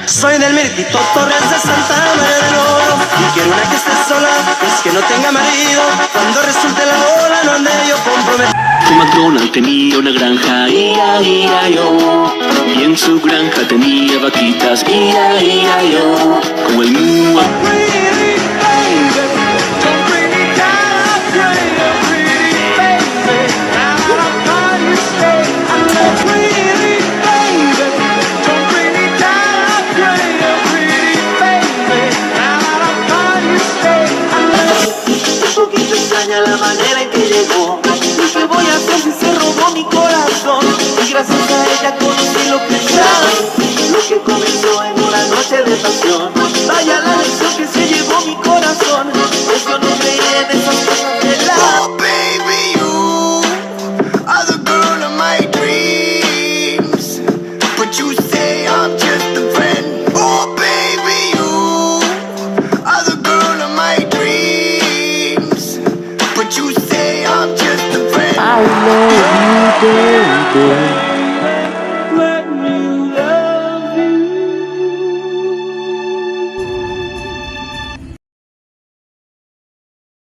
Soy del Mirtito Torres de Santa María del Oro y quiero una que esté sola, es que no tenga marido. Cuando resulte la hora no ande yo comprometido. Un McDonald tenía una granja, ia-ia-yo, y en su granja tenía vaquitas, ia-ia-yo, como el mua. La manera en que llegó, ¿y qué voy a hacer si se robó mi corazón? Y gracias a ella conocí lo que es lo que comenzó en una noche de pasión. Vaya la lección que se llevó mi corazón, pues yo no creía en esas cosas de la. Oh baby, you are the girl of my dreams, but you say I'm just a friend. Oh baby, you are the girl of my dreams, but you say I'm just a friend. I love you, baby.